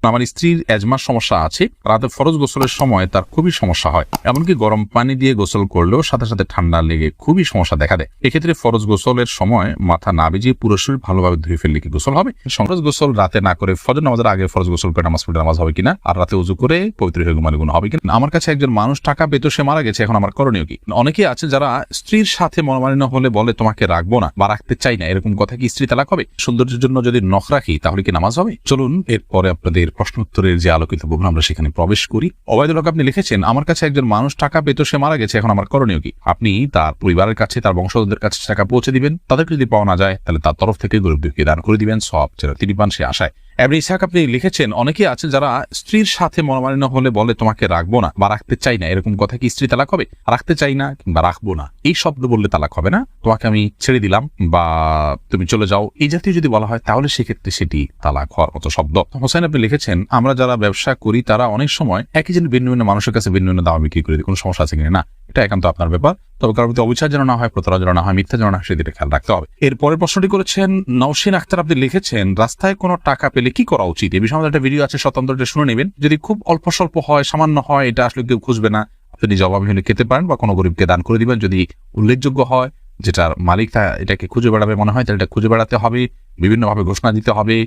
আমার স্ত্রীর এজমার সমস্যা আছে, রাতে ফরজ গোসলের সময় তার খুবই সমস্যা হয়, এমনকি গরম পানি দিয়ে গোসল করলেও সাথে সাথে ঠান্ডা লেগে খুবই সমস্যা দেখা দেয়। এক্ষেত্রে ফরজ গোসলের সময় মাথা না ভিজিয়ে পুরো শরীর ভালোভাবে ধুয়ে ফেললে কি গোসল হবে? ফরজ গোসল রাতে না করে ফজর নামাজের আগে ফরজ গোসল করে নামাজ পড়লে নামাজ হবে কিনা, আর রাতে উযু করে পবিত্র হয়ে ঘুমালে গুনাহ হবে কিনা? আমার কাছে একজন মানুষ টাকা পেত, সে মারা গেছে, এখন আমার করণীয় কি? অনেকেই আছে যারা স্ত্রীর সাথে মনোমালিন্য হলে বলে তোমাকে রাখবো না বা রাখতে চাই না, এরকম কথা কি স্ত্রী তালাক হবে? সৌন্দর্যের জন্য যদি নখ রাখি তাহলে কি নামাজ হবে? চলুন এরপরে আপনাদের প্রশ্ন উত্তরের যে আলোকিত বহু আমরা সেখানে প্রবেশ করি। ওবায়দুল হক আপনি লিখেছেন, আমার কাছে একজন মানুষ টাকা পেত, সে মারা গেছে, এখন আমার করণীয় কি? আপনি তার পরিবারের কাছে, তার বংশধরদের কাছে টাকা পৌঁছে দিবেন। তাদেরকে যদি পাওয়া না যায় তাহলে তার তরফ থেকে গরিব দুঃখী দান করে দিবেন, সব যেন তিনি পান সে আশায়। এমনি ইসহাক আপনি লিখেছেন, অনেকেই আছে যারা স্ত্রীর সাথে মনোমালিন্য হলে বলে তোমাকে রাখবো না বা রাখতে চাই না, এরকম কথা কি স্ত্রী তালাক হবে? রাখতে চাই না কিংবা রাখবো না এই শব্দ বললে তালাক হবে না। তোমাকে আমি ছেড়ে দিলাম বা তুমি চলে যাও, এই জাতীয় যদি বলা হয় তাহলে সেক্ষেত্রে সেটি তালাক হওয়ার মতো শব্দ। হোসেন আপনি লিখেছেন, আমরা যারা ব্যবসা করি তারা অনেক সময় একই জিনিস ভিন্ন ভিন্ন মানুষের কাছে ভিন্ন ভিন্ন দাম বিক্রি করে দিই, কোনো সমস্যা আছে কিনা? না, এটা একান্ত আপনার ব্যাপার। তবে কারোর প্রতি অবিচার যেন না হয়, প্রতারণা যেন না হয়, মিথ্যা যেন না হয়, সেদিকে খেয়াল রাখতে হবে। এর পরের প্রশ্নটি করেছেন নওশিন আক্তার, আপনি লিখেছেন, রাস্তায় কোনো টাকা পেলে কি করা উচিত? এই বিষয়ে আমাদের একটা ভিডিও আছে, স্বতন্ত্র, এটা শুনে নেবেন। যদি খুব অল্প স্বল্প হয়, সামান্য হয়, এটা আসলে কেউ খুঁজবে না, আপনি জবাব হলে খেতে পারেন বা কোনো গরিবকে দান করে দিবেন। যদি উল্লেখযোগ্য হয়, যেটার মালিক এটাকে খুঁজে বেড়াবে মনে হয়, তাহলে এটা খুঁজে বেড়াতে হবে, বিভিন্নভাবে ঘোষণা দিতে হবে,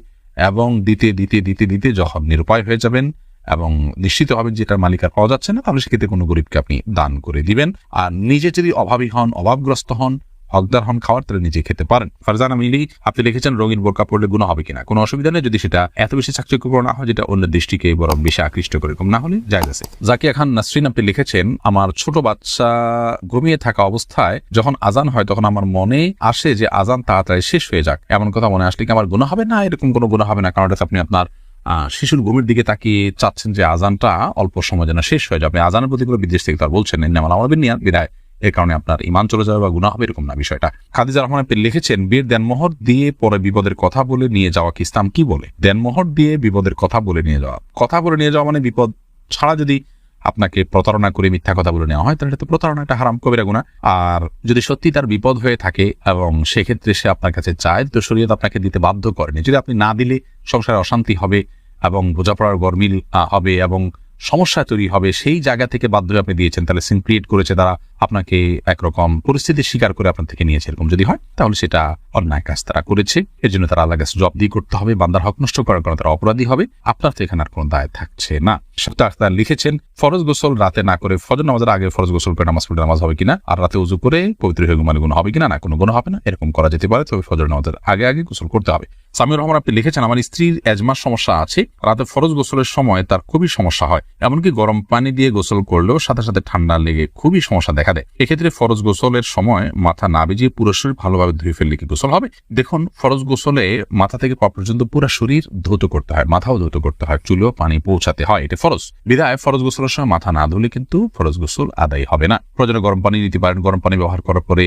এবং দিতে দিতে দিতে দিতে যখন নিরুপায় হয়ে যাবেন এবং নিশ্চিত হবেন যে এটার মালিক আর পাওয়া যাচ্ছে না, তাহলে সেক্ষেত্রে কোনো গরিবকে আপনি দান করে দিবেন। আর নিজে যদি অভাবী হন, অভাবগ্রস্ত হন, হকদার হন খাওয়ার, তাহলে নিজে খেতে পারেন। ফারজানা মিলি আপনি লিখেছেন, রঙিন বোরকা পড়লে গুনাহ হবে কিনা? কোনো অসুবিধা নেই, যদি সেটা এত বেশি চাকচিক্যকর না হয় যেটা অন্য দৃষ্টিকে বরং বেশি আকৃষ্ট করে, কম না হলে জায়েজ আছে। জাকিয়া খান নাসরিন আপনি লিখেছেন, আমার ছোট বাচ্চা ঘুমিয়ে থাকা অবস্থায় যখন আজান হয় তখন আমার মনে আসে যে আজান তাড়াতাড়ি শেষ হয়ে যাক, এমন কথা মনে আসলে কি আমার গুনাহ হবে? না, এরকম কোনো গুনাহ হবে না, কারণ আপনি আপনার শিশুর ঘুমের দিকে তাকিয়ে চাচ্ছেন যে আজানটা অল্প সময় যেন শেষ হয়ে যাবে। আপনি আজানের প্রতি কোনো বিদেশ থেকে তার বলছেন আমাদের নিয়ে বিদায়, এর কারণে আপনার ইমান চলে যাবে বা গুনাহ হবে, এরকম না বিষয়টা। খাদিজা রহমান আপনি লিখেছেন, বিয়ের দেনমোহর দিয়ে পরে বিপদের কথা বলে নিয়ে যাওয়া কি ইসলাম কি বলে? দেনমোহর দিয়ে বিপদের কথা বলে নিয়ে যাওয়া মানে বিপদ ছাড়া যদি আপনাকে প্রতারণা করে মিথ্যা কথা বলে নেওয়া হয় তাহলে এটা তো প্রতারণা, একটা হারাম কবিরা গুনাহ। আর যদি সত্যি তার বিপদ হয়ে থাকে এবং সেক্ষেত্রে সে আপনার কাছে চায়, তো শরীয়ত আপনাকে দিতে বাধ্য করেনি। যদি আপনি না দিলে সংসারে অশান্তি হবে এবং বোঝাপড়ার গরমিল হবে এবং সমস্যা তৈরি হবে, সেই জায়গা থেকে বাধ্য হয়ে আপনি দিয়েছেন, তাহলে সিন ক্রিয়েট করেছে তারা, আপনাকে একরকম পরিস্থিতির শিকার করে আপনার থেকে নিয়েছে, এরকম যদি হয় তাহলে সেটা অন্যায় কাজ তারা করেছে। এর জন্য তারা আল্লাহর কাছে জবাবদিহি করতে হবে, বান্দার হক নষ্ট করার কারণে তারা অপরাধী হবে, আপনার তো এখানে আর কোনো দায় থাকছে না। আক্তার লিখেছেন, ফরজ গোসল রাতে না করে ফজর নামাজের আগে ফরজ গোসল করে নামাজ পড়লে নামাজ হবে কিনা, আর রাতে উযু করে পবিত্র হয়ে ঘুমালে গুনাহ হবে কিনা? না, কোনো গুনাহ হবে না, এরকম করা যেতে পারে, তবে ফজর নামাজের আগে আগে গোসল করতে হবে। সামিউর রহমান আপনি লিখেছেন, আমার স্ত্রীর এজমার সমস্যা আছে, রাতে ফরজ গোসলের সময় তার খুবই সমস্যা হয়, এমনকি গরম পানি দিয়ে গোসল করলেও সাথে সাথে ঠান্ডা লেগে খুবই সমস্যা দেখা দেয়। এক্ষেত্রে ফরজ গোসলের সময় মাথা না ভিজিয়ে পুরো শরীর ভালোভাবে ধুয়ে ফেললে কি গোসল হবে? দেখুন, ফরজ গোসলে মাথা থেকে পা পর্যন্ত পুরো শরীর ধৌত করতে হয়, মাথাও ধৌত করতে হয়, চুলেও পানি পৌঁছাতে হয়, এটা ফরজ। বিধায় ফরজ গোসলের সময় মাথা না ধুলে কিন্তু ফরজ গোসল আদায় হবে না। প্রয়োজনে গরম পানি নিতে পারেন, গরম পানি ব্যবহার করার পরে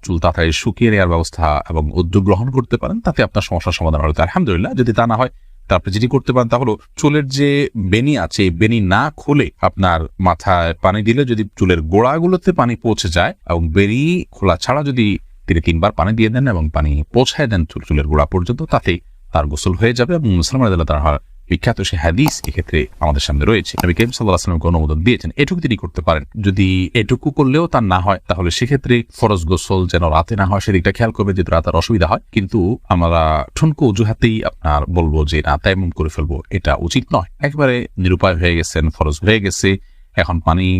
চুল তাড়াতাড়ি শুকিয়ে নেওয়ার ব্যবস্থা এবং উদ্যোগ গ্রহণ করতে পারেন, তাতে আপনার সমস্যার সমাধান হলো আলহামদুলিল্লাহ। যদি তা না হয় তারপরে যেটি করতে পারেন তা হলো, চুলের যে বেনি আছে, বেনি না খুলে আপনার মাথায় পানি দিলে যদি চুলের গোড়াগুলোতে পানি পৌঁছে যায় এবং বেনি খোলা ছাড়া যদি তিনি 3 বার পানি দিয়ে দেন এবং পানি পৌঁছায় দেন চুলের গোড়া পর্যন্ত, তাতে তার গোসল হয়ে যাবে। এবং মুসলিম তার বিখ্যাত সে হাদিস এক্ষেত্রে আমাদের সামনে রয়েছে, নবী করিম সাল্লাল্লাহু আলাইহি ওয়াসাল্লাম অনুমোদন দিয়েছেন, এটুকু তিনি করতে পারেন। যদি এটুকু করলেও তার না হয় তাহলে সেক্ষেত্রে ফরজ গোসল যেন রাতে না হয় সেদিকটা খেয়াল করবে, যদি রাতের অসুবিধা হয়। কিন্তু আমরা ঠুনকো অজুহাতেই আপনার বলবো যে না তায়াম্মুম করে ফেলবো, এটা উচিত নয়। একবারে নিরুপায় হয়ে গেছেন, ফরজ হয়ে গেছে, এখন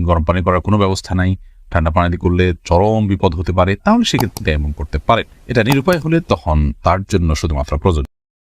গরম পানি করার কোনো ব্যবস্থা নাই, ঠান্ডা পানি দিয়ে করলে চরম বিপদ হতে পারে, তাহলে সেক্ষেত্রে তায়াম্মুম করতে পারেন। এটা নিরুপায় হলে তখন তার জন্য শুধুমাত্র প্রযোজ্য।